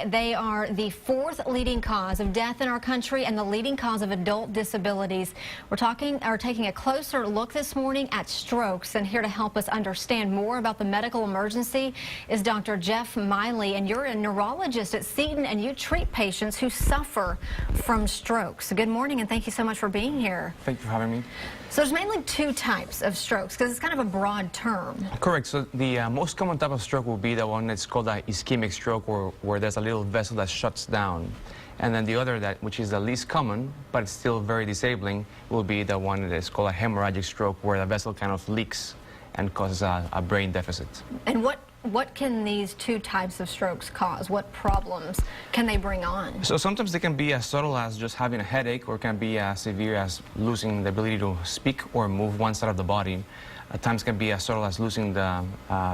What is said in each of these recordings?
They are the fourth leading cause of death in our country and the leading cause of adult disabilities. We're taking a closer look this morning at strokes, and here to help us understand more about the medical emergency is Dr. Jeff Miley, and you're a neurologist at Seton, and you treat patients who suffer from strokes. Good morning, and thank you so much for being here. Thank you for having me. So there's mainly two types of strokes because it's kind of a broad term. Correct. So the most common type of stroke will be the one that's called an ischemic stroke, where there's a little vessel that shuts down. And then the other, which is the least common, but it's still very disabling, will be the one that is called a hemorrhagic stroke, where the vessel kind of leaks and causes a brain deficit. And what can these two types of strokes cause? What problems can they bring on? So sometimes they can be as subtle as just having a headache, or can be as severe as losing the ability to speak or move one side of the body. At times can be as subtle as losing the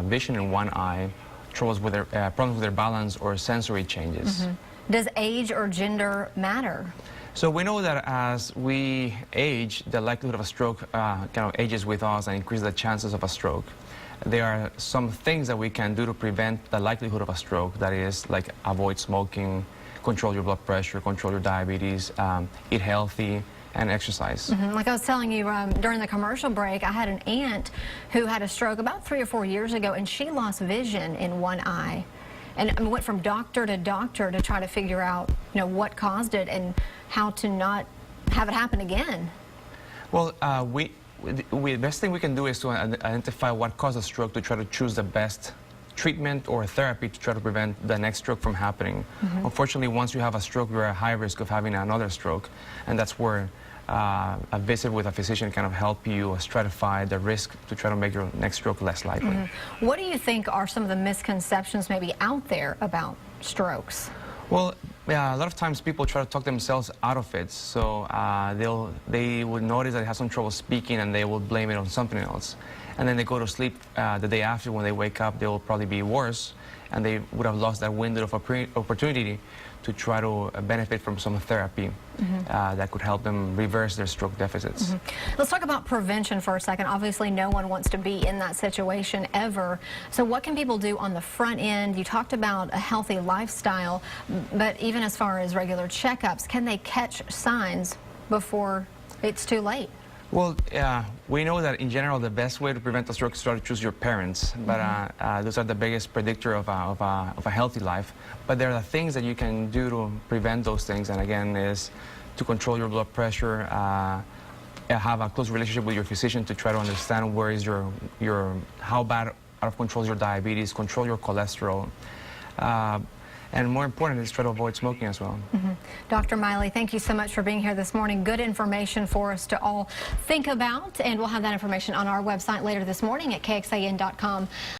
vision in one eye, problems with their balance, or sensory changes. Mm-hmm. Does age or gender matter? So we know that as we age, the likelihood of a stroke kind of ages with us and increases the chances of a stroke. There are some things that we can do to prevent the likelihood of a stroke. That is, like avoid smoking, control your blood pressure, control your diabetes, eat healthy, and exercise. Mm-hmm. Like I was telling you during the commercial break, I had an aunt who had a stroke about 3 or 4 years ago, and she lost vision in one eye. And went from doctor to doctor to try to figure out, what caused it and how to not have it happen again. Well, the best thing we can do is to identify what caused the stroke, to try to choose the best treatment or therapy to try to prevent the next stroke from happening. Mm-hmm. Unfortunately, once you have a stroke, you're at high risk of having another stroke, and that's where a visit with a physician kind of help you stratify the risk to try to make your next stroke less likely. Mm-hmm. What do you think are some of the misconceptions maybe out there about strokes? Well, a lot of times people try to talk themselves out of it. So they would notice that they have some trouble speaking, and they will blame it on something else. And then they go to sleep the day after. When they wake up, they will probably be worse, and they would have lost that window of opportunity to try to benefit from some therapy that could help them reverse their stroke deficits. Mm-hmm. Let's talk about prevention for a second. Obviously, no one wants to be in that situation ever. So what can people do on the front end? You talked about a healthy lifestyle, but even as far as regular checkups, can they catch signs before it's too late? Well, we know that in general the best way to prevent a stroke is to choose your parents, but those are the biggest predictor of a healthy life. But there are things that you can do to prevent those things, and again is to control your blood pressure, have a close relationship with your physician to try to understand where is how bad out of control is your diabetes, control your cholesterol. And more important is try to avoid smoking as well. Mm-hmm. Dr. Miley, thank you so much for being here this morning. Good information for us to all think about, and we'll have that information on our website later this morning at KXAN.com.